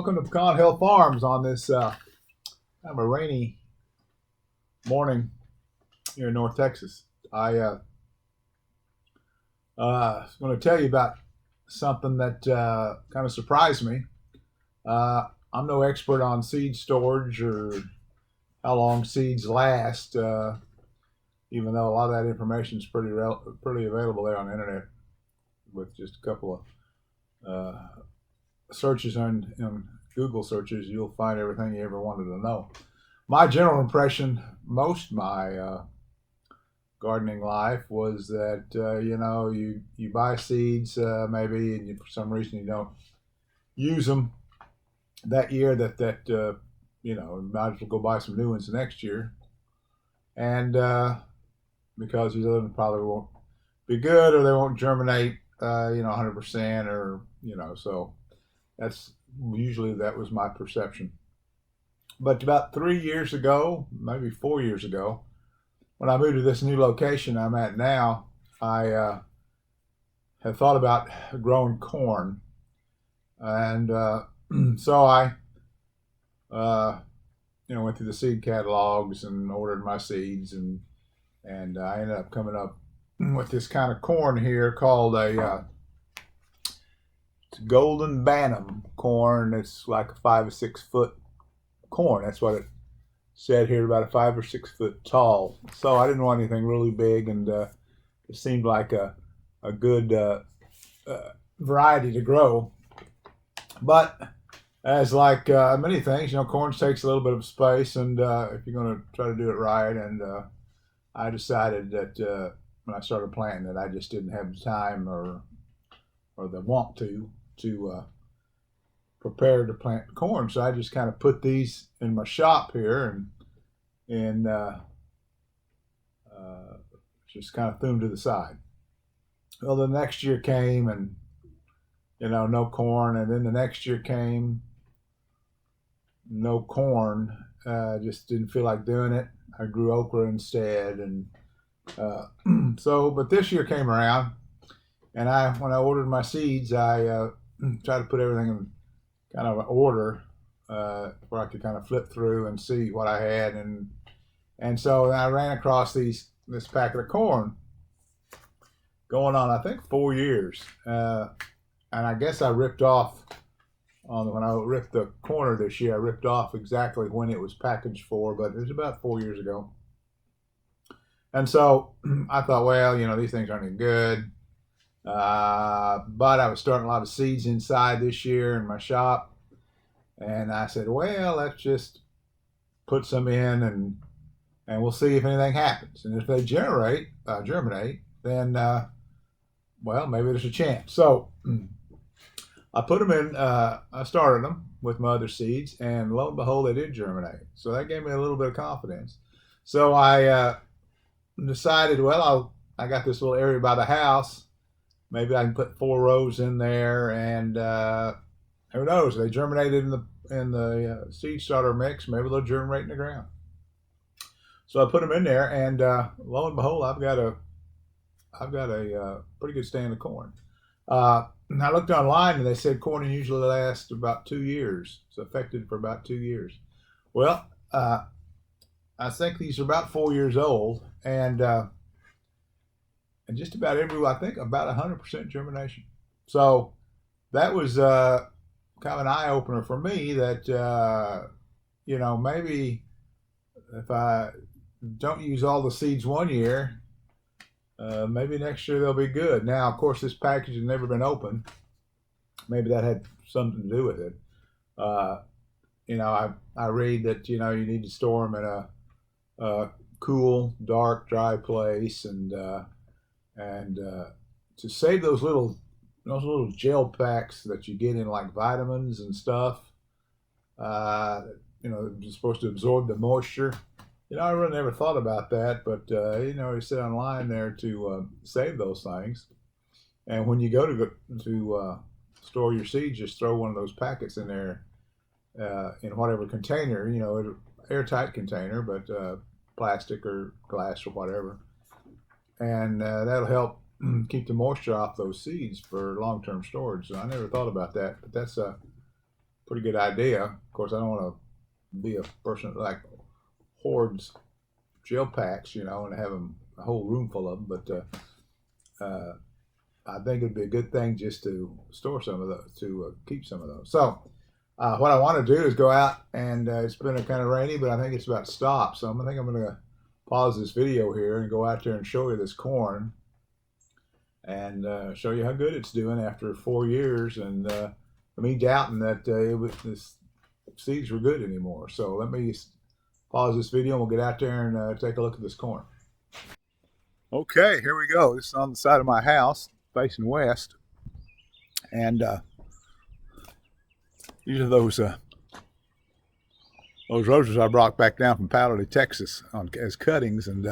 Welcome to Pecan Hill Farms on this kind of a rainy morning here in North Texas. I was going to tell you about something that kind of surprised me. I'm no expert on seed storage or how long seeds last, even though a lot of that information is pretty available there on the internet with just a couple of searches on Google searches. You'll find everything you ever wanted to know. My general impression, most of my gardening life, was that you buy seeds maybe, and for some reason you don't use them that year. Might as well go buy some new ones next year, and because these other ones probably won't be good or they won't germinate, 100%, or so. That was my perception. But about 3 years ago, maybe 4 years ago, when I moved to this new location I'm at now, I had thought about growing corn, and so I went through the seed catalogs and ordered my seeds, and I ended up coming up with this kind of corn here called a Golden Bantam corn. It's like a 5 or 6 foot corn. That's what it said here, about a 5 or 6 foot tall. So I didn't want anything really big, and it seemed like a good variety to grow. But as like many things, corn takes a little bit of space, and if you're going to try to do it right, and I decided that when I started planting that I just didn't have the time or the want to prepare to plant corn. So I just kind of put these in my shop here and just kind of threw them to the side. Well, the next year came, and no corn, and then the next year came, no corn. Just didn't feel like doing it. I grew okra instead, and but this year came around, and when I ordered my seeds, I tried to put everything in kind of an order where I could kind of flip through and see what I had, and so I ran across this packet of corn going on, I think, 4 years, and I guess I ripped off when I ripped the corner this year. I ripped off exactly when it was packaged for, but it was about 4 years ago, and so I thought, well, these things aren't any good. But I was starting a lot of seeds inside this year in my shop, and I said, well, let's just put some in, and we'll see if anything happens. And if they germinate, then well, maybe there's a chance. So I put them in. I started them with my other seeds, and lo and behold, they did germinate. So that gave me a little bit of confidence. So I decided, well, I got this little area by the house. Maybe I can put 4 rows in there, and who knows? They germinated in the seed starter mix. Maybe they'll germinate in the ground. So I put them in there, and lo and behold, I've got a pretty good stand of corn. And I looked online, and they said corn usually lasts about 2 years. It's effective for about 2 years. Well, I think these are about 4 years old, and just about I think about 100% germination. So that was kind of an eye opener for me that maybe if I don't use all the seeds one year, maybe next year they'll be good. Now, of course, this package has never been opened. Maybe that had something to do with it. I read that you need to store them in a cool, dark, dry place, and to save those little gel packs that you get in like vitamins and stuff, you're supposed to absorb the moisture. I really never thought about that, but you sit online there to save those things. And when you go to store your seeds, just throw one of those packets in there in whatever container, airtight container, but plastic or glass or whatever. And that'll help keep the moisture off those seeds for long-term storage. So I never thought about that, but that's pretty good idea. Of course, I don't want to be a person that like hoards gel packs, you know, and have them a whole room full of them. But I think it'd be a good thing just to store some of those, to keep some of those. So what I want to do is go out, and it's been kind of rainy, but I think it's about to stop. So I think I'm going to pause this video here and go out there and show you this corn, and show you how good it's doing after 4 years, and me doubting that this seeds were good anymore. So let me pause this video and we'll get out there and take a look at this corn. Okay, here we go. This is on the side of my house facing west, and these are those roses I brought back down from Powderly, Texas as cuttings, and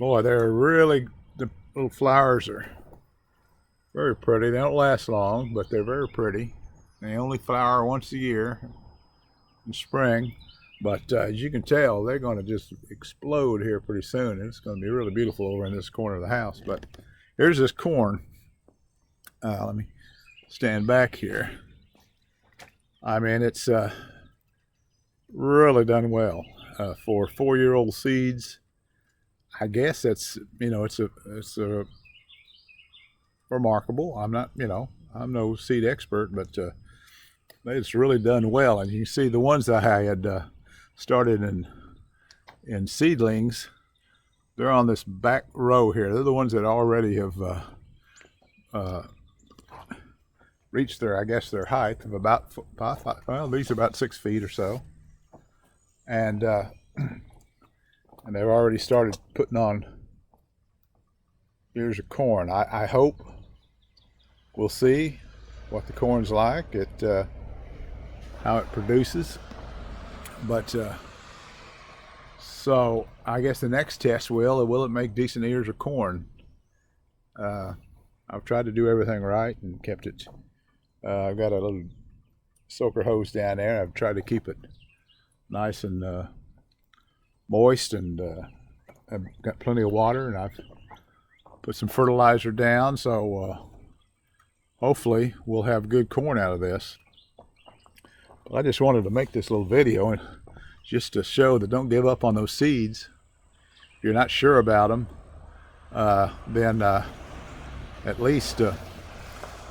boy, they're really, the little flowers are very pretty. They don't last long, but they're very pretty. They only flower once a year in spring, but as you can tell, they're going to just explode here pretty soon, and it's going to be really beautiful over in this corner of the house. But here's this corn. Let me stand back here. I mean, it's really done well for 4-year-old seeds. I guess that's, you know, it's a remarkable. I'm not, you know, I'm no seed expert, but it's really done well. And you can see the ones that I had started in seedlings, they're on this back row here. They're the ones that already have reached their, I guess, their height of about 5, well, these are about 6 feet or so, and they've already started putting on ears of corn. I hope we'll see what the corn's like, how it produces. But so I guess the next test will it make decent ears of corn? I've tried to do everything right and kept it. I've got a little soaker hose down there. I've tried to keep it nice and moist, and I've got plenty of water, and I've put some fertilizer down, so hopefully we'll have good corn out of this. But I just wanted to make this little video and just to show that don't give up on those seeds. If you're not sure about them, then at least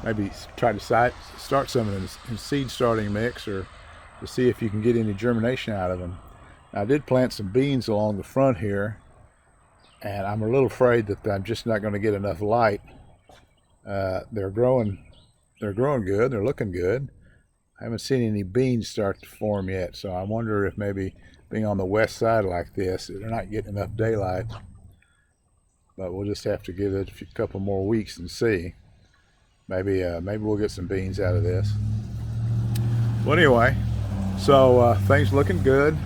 maybe try to start some in seed starting mix, or to see if you can get any germination out of them. Now, I did plant some beans along the front here, and I'm a little afraid that I'm just not going to get enough light. They're growing good. They're looking good. I haven't seen any beans start to form yet, so I wonder if maybe being on the west side like this, they're not getting enough daylight. But we'll just have to give it a couple more weeks and see. Maybe we'll get some beans out of this. Well, anyway, so things looking good.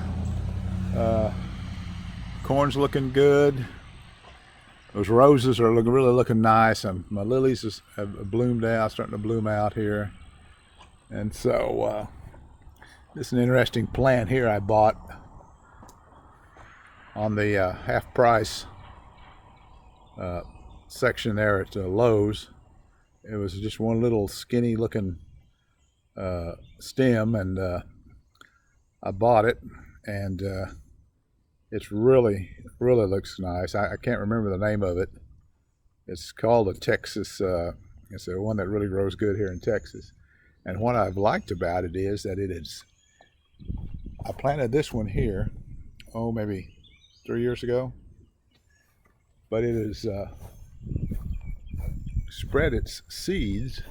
Corn's looking good. Those roses are really looking nice. My lilies have bloomed out, starting to bloom out here. And so this is an interesting plant here I bought on the half price section there at Lowe's. It was just one little skinny looking stem, and I bought it, and it's really looks nice. I can't remember the name of it. It's called a Texas, it's the one that really grows good here in Texas. And what I've liked about it is that I planted this one here, maybe 3 years ago, but it has spread its seeds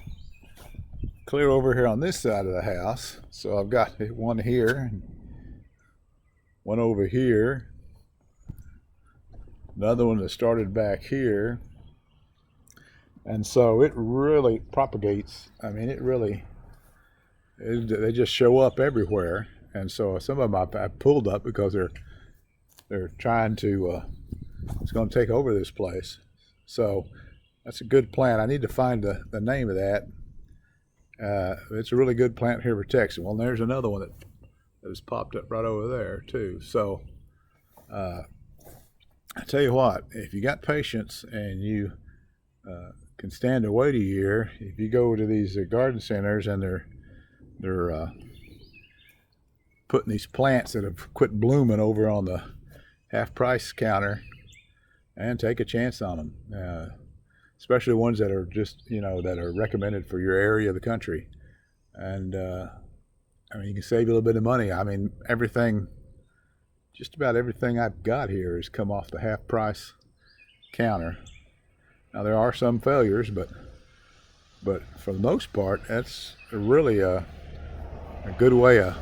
clear over here on this side of the house. So I've got one here, one over here, another one that started back here, and so it really propagates. I mean, they just show up everywhere. And so some of them I pulled up because they're trying to it's going to take over this place. So that's a good plant. I need to find the name of that. It's a really good plant here for Texas. Well, there's another one that has popped up right over there too. So I tell you what, if you got patience and you can stand to wait a year, if you go to these garden centers and they're putting these plants that have quit blooming over on the half price counter, and take a chance on them, especially ones that are just, that are recommended for your area of the country. And I mean, you can save a little bit of money. I mean, just about everything I've got here has come off the half price counter. Now there are some failures, but for the most part, that's really a good way of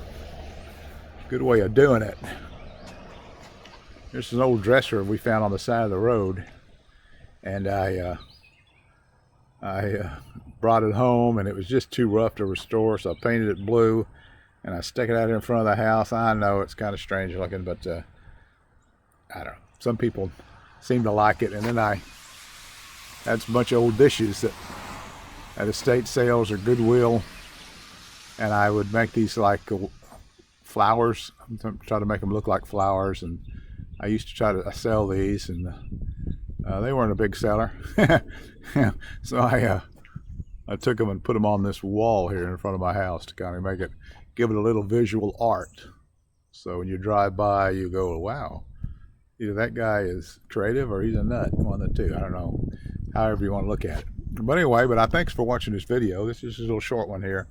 doing it. There's an old dresser we found on the side of the road, and I brought it home, and it was just too rough to restore, so I painted it blue, and I stuck it out in front of the house. I know it's kind of strange looking, but I don't know. Some people seem to like it. And then I had a bunch of old dishes that at estate sales or Goodwill, and I would make these like flowers, try to make them look like flowers, and I used to try to sell these, and they weren't a big seller. So I took them and put them on this wall here in front of my house to kind of give it a little visual art. So when you drive by, you go, wow, either that guy is creative or he's a nut, one of the two. I don't know, however you want to look at it. But anyway, thanks for watching this video. This is a little short one here,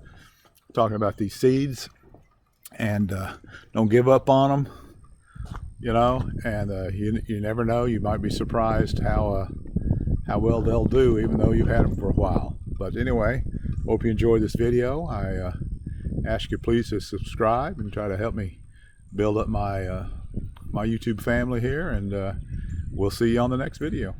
talking about these seeds, and don't give up on them, and you never know. You might be surprised how well they'll do, even though you've had them for a while. But anyway, hope you enjoyed this video. I ask you please to subscribe and try to help me build up my my YouTube family here, and we'll see you on the next video.